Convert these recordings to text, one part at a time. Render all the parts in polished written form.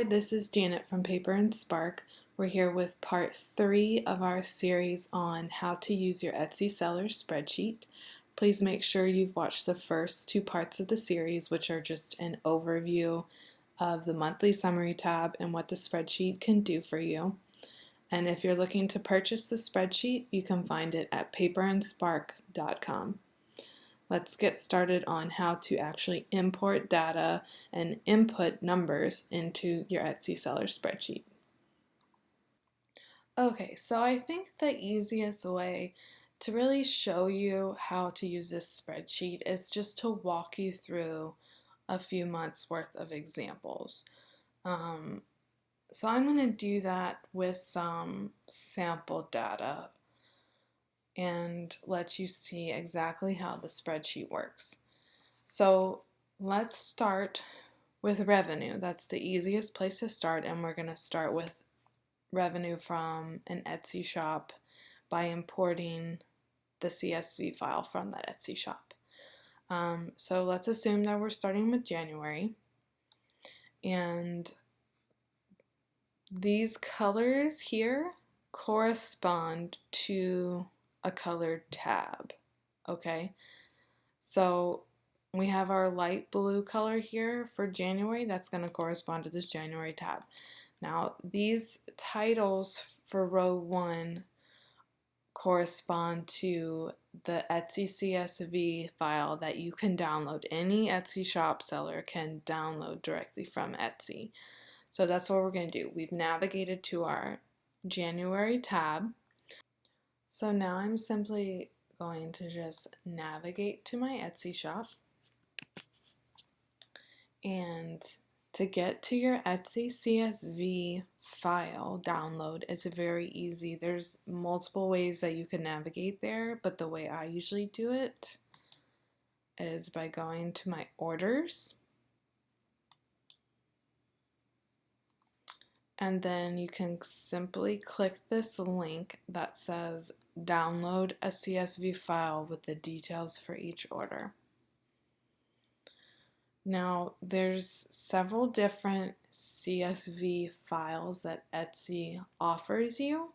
this is Janet from Paper and Spark. We're here with part 3 of our series on how to use your Etsy Seller Spreadsheet. Please make sure you've watched the first 2 parts of the series, which are just an overview of the monthly summary tab and what the spreadsheet can do for you. And if you're looking to purchase the spreadsheet, you can find it at paperandspark.com. Let's get started on how to actually import data and input numbers into your Etsy seller spreadsheet. Okay, so I think the easiest way to really show you how to use this spreadsheet is just to walk you through a few months worth of examples. So I'm going to do that with some sample data and let you see exactly how the spreadsheet works. So let's start with revenue. That's the easiest place to start, and we're going to start with revenue from an Etsy shop by importing the CSV file from that Etsy shop. So let's assume that we're starting with January, and these colors here correspond to a colored tab. Okay, so we have our light blue color here for January. That's going to correspond to this January tab. Now these titles for row 1 correspond to the Etsy CSV file that you can download. Any Etsy shop seller can download directly from Etsy. So that's what we're going to do. We've navigated to our January tab. So now I'm simply going to just navigate to my Etsy shop. And to get to your Etsy CSV file download, it's very easy. There's multiple ways that you can navigate there, but the way I usually do it is by going to my orders. And then you can simply click this link that says download a CSV file with the details for each order. Now there's several different CSV files that Etsy offers you,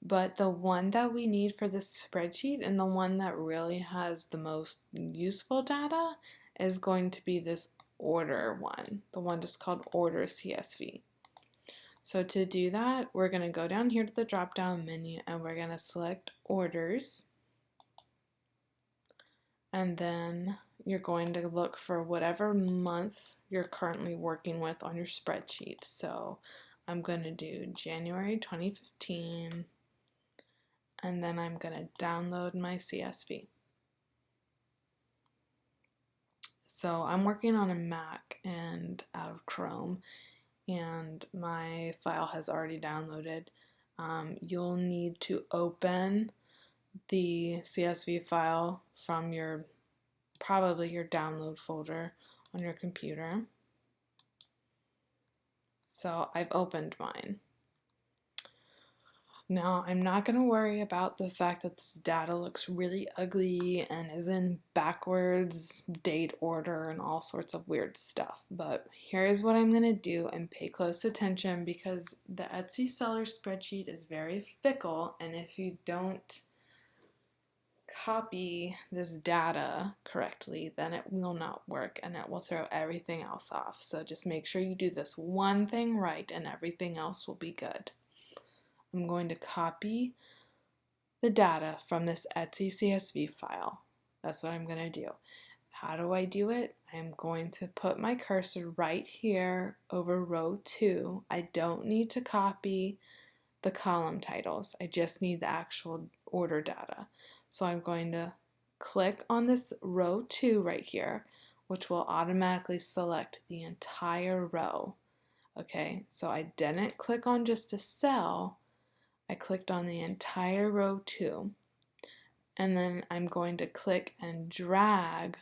but the one that we need for this spreadsheet and the one that really has the most useful data is going to be this order one, the one just called order CSV. So to do that, we're going to go down here to the drop down menu and we're going to select orders, and then you're going to look for whatever month you're currently working with on your spreadsheet. So I'm going to do January 2015, and then I'm going to download my CSV. So I'm working on a Mac and out of Chrome, and my file has already downloaded. You'll need to open the CSV file from probably your download folder on your computer. So I've opened mine. Now I'm not going to worry about the fact that this data looks really ugly and is in backwards date order and all sorts of weird stuff, but here's what I'm going to do, and pay close attention because the Etsy seller spreadsheet is very fickle, and if you don't copy this data correctly, then it will not work and it will throw everything else off. So just make sure you do this one thing right and everything else will be good. I'm going to copy the data from this Etsy CSV file. That's what I'm going to do. How do I do it? I'm going to put my cursor right here over row 2. I don't need to copy the column titles. I just need the actual order data. So I'm going to click on this row 2 right here, which will automatically select the entire row. Okay, so I didn't click on just a cell, I clicked on the entire row 2, and then I'm going to click and drag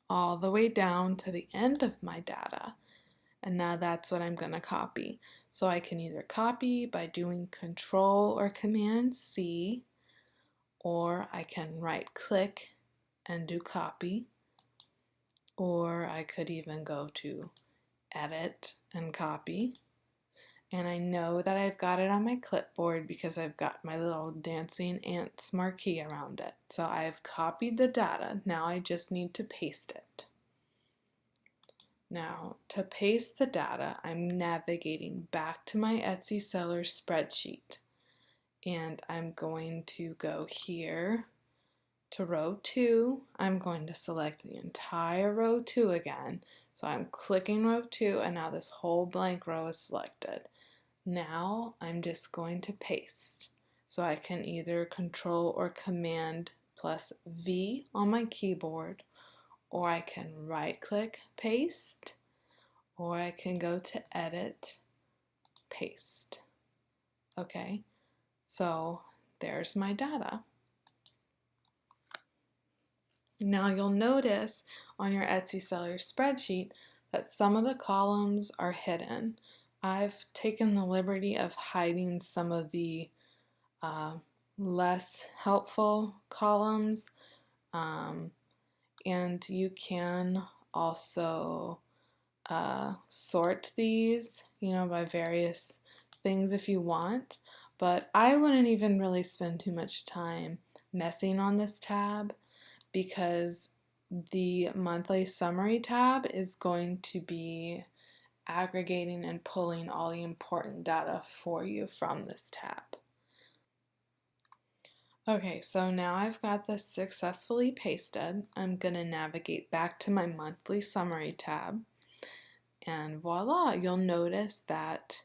all the way down to the end of my data, and now that's what I'm going to copy. So I can either copy by doing Control or Command C, or I can right click and do copy, or I could even go to edit and copy. And I know that I've got it on my clipboard because I've got my little dancing ants marquee around it. So I've copied the data. Now I just need to paste it. Now, to paste the data, I'm navigating back to my Etsy Seller Spreadsheet. And I'm going to go here to row 2. I'm going to select the entire row 2 again. So I'm clicking row 2 and now this whole blank row is selected. Now I'm just going to paste. So I can either Control or Command plus V on my keyboard, or I can right click, paste, or I can go to Edit, Paste. Okay, so there's my data. Now you'll notice on your Etsy Seller Spreadsheet that some of the columns are hidden. I've taken the liberty of hiding some of the less helpful columns, and you can also sort these, by various things if you want, but I wouldn't even really spend too much time messing on this tab because the monthly summary tab is going to be aggregating and pulling all the important data for you from this tab. Okay, so now I've got this successfully pasted. I'm going to navigate back to my monthly summary tab, and voila, you'll notice that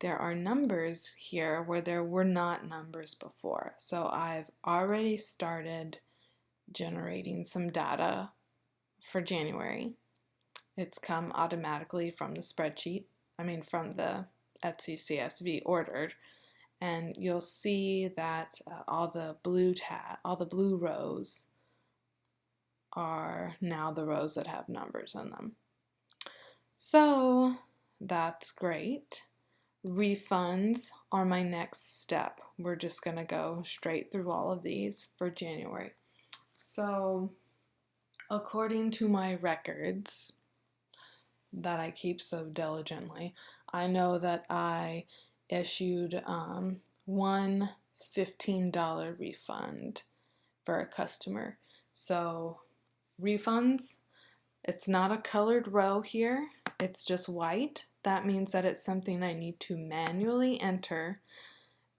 there are numbers here where there were not numbers before. So I've already started generating some data for January. It's come automatically from the spreadsheet, from the Etsy CSV ordered, and you'll see that all the blue rows are now the rows that have numbers in them. So that's great. Refunds are my next step. We're just going to go straight through all of these for January. So according to my records that I keep so diligently, I know that I issued one $15 refund for a customer. So refunds, it's not a colored row here, it's just white. That means that it's something I need to manually enter.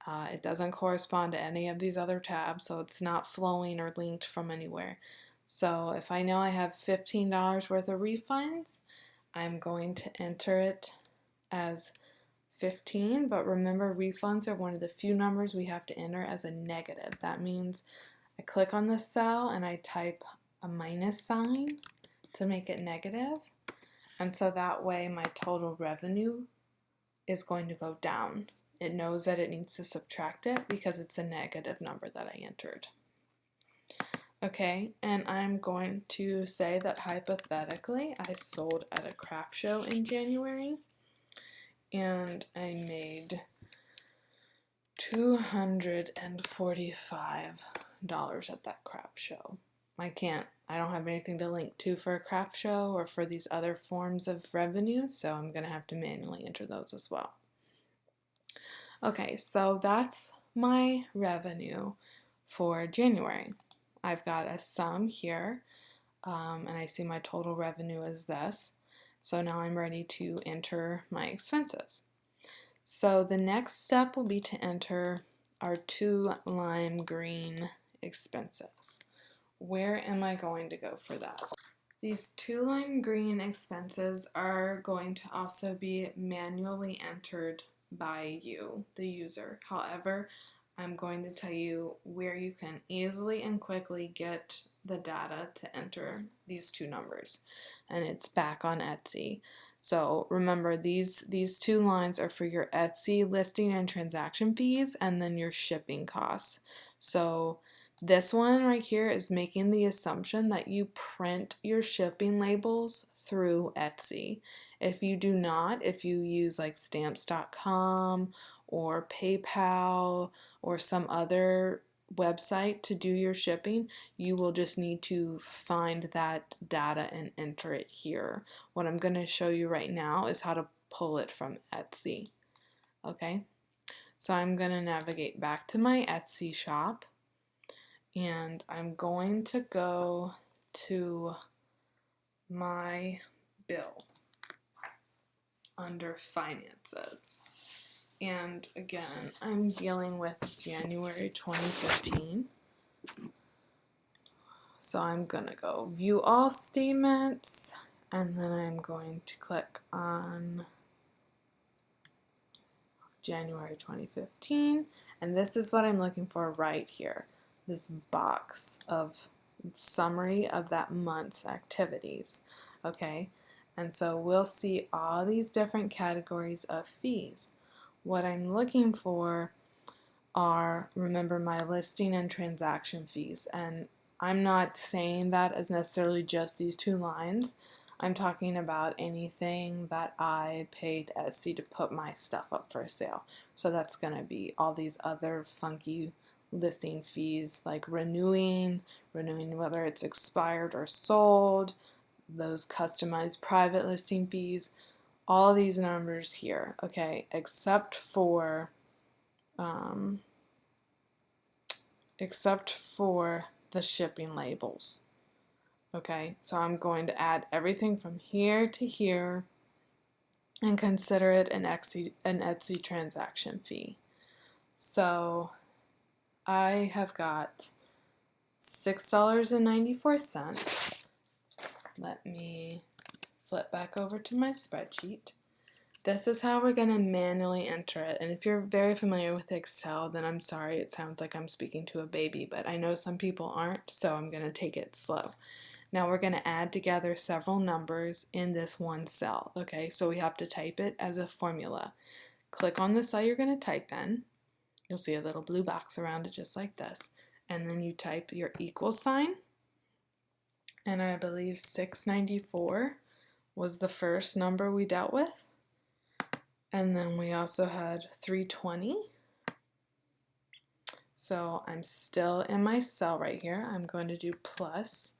It doesn't correspond to any of these other tabs, so it's not flowing or linked from anywhere. So if I know I have $15 worth of refunds, I'm going to enter it as 15, but remember, refunds are one of the few numbers we have to enter as a negative. That means I click on the cell and I type a minus sign to make it negative, and so that way my total revenue is going to go down. It knows that it needs to subtract it because it's a negative number that I entered. Okay, and I'm going to say that hypothetically I sold at a craft show in January and I made $245 at that craft show. I don't have anything to link to for a craft show or for these other forms of revenue, so I'm going to have to manually enter those as well. Okay, so that's my revenue for January. I've got a sum here, and I see my total revenue is this. So now I'm ready to enter my expenses. So the next step will be to enter our 2 lime green expenses. Where am I going to go for that? These 2 lime green expenses are going to also be manually entered by you, the user. However, I'm going to tell you where you can easily and quickly get the data to enter these 2 numbers, and it's back on Etsy. So remember, these 2 lines are for your Etsy listing and transaction fees and then your shipping costs. So this one right here is making the assumption that you print your shipping labels through Etsy. If you do not, if you use like stamps.com or PayPal or some other website to do your shipping, you will just need to find that data and enter it here. What I'm going to show you right now is how to pull it from Etsy. Okay, so I'm going to navigate back to my Etsy shop, and I'm going to go to my bill under finances. And again, I'm dealing with January 2015. So I'm going to go view all statements, and then I'm going to click on January 2015. And this is what I'm looking for right here. This box of summary of that month's activities. Okay, and so we'll see all these different categories of fees. What I'm looking for are, remember, my listing and transaction fees. And I'm not saying that as necessarily just these two lines. I'm talking about anything that I paid Etsy to put my stuff up for sale. So that's going to be all these other funky listing fees, like renewing whether it's expired or sold, those customized private listing fees, all these numbers here, okay, except for the shipping labels. Okay, so I'm going to add everything from here to here and consider it an Etsy transaction fee. So I have got $6.94. Let me flip back over to my spreadsheet. This is how we're going to manually enter it. And if you're very familiar with Excel, then I'm sorry, it sounds like I'm speaking to a baby, but I know some people aren't, so I'm going to take it slow. Now we're going to add together several numbers in this one cell. Okay, so we have to type it as a formula. Click on the cell you're going to type in. You'll see a little blue box around it just like this. And then you type your equal sign. And I believe 694 was the first number we dealt with. And then we also had 320. So I'm still in my cell right here. I'm going to do plus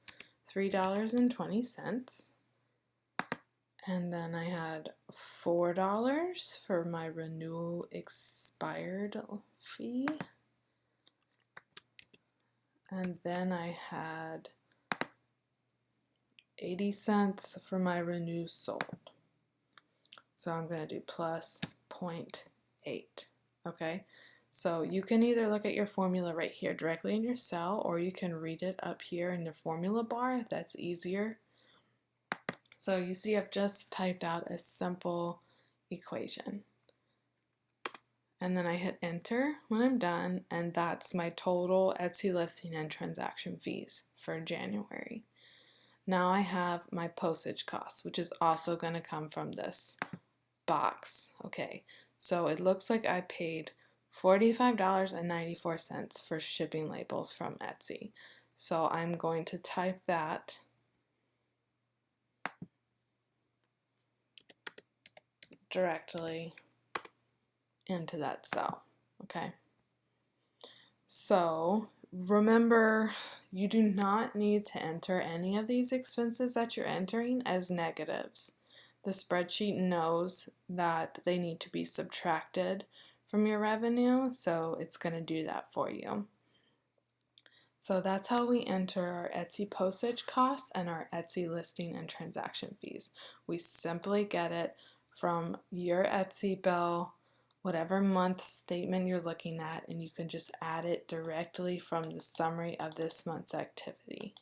$3.20. And then I had $4 for my renewal expired fee. And then I had 80 cents for my renew sold. So I'm going to do plus 0.8. Okay, so you can either look at your formula right here directly in your cell, or you can read it up here in the formula bar if that's easier. So you see I've just typed out a simple equation. And then I hit enter when I'm done, and that's my total Etsy listing and transaction fees for January. Now I have my postage costs, which is also going to come from this box. Okay, so it looks like I paid $45.94 for shipping labels from Etsy. So I'm going to type that directly into that cell. Okay, so remember, you do not need to enter any of these expenses that you're entering as negatives. The spreadsheet knows that they need to be subtracted from your revenue, so it's going to do that for you. So that's how we enter our Etsy postage costs and our Etsy listing and transaction fees. We simply get it from your Etsy bill, whatever month statement you're looking at, and you can just add it directly from the summary of this month's activity.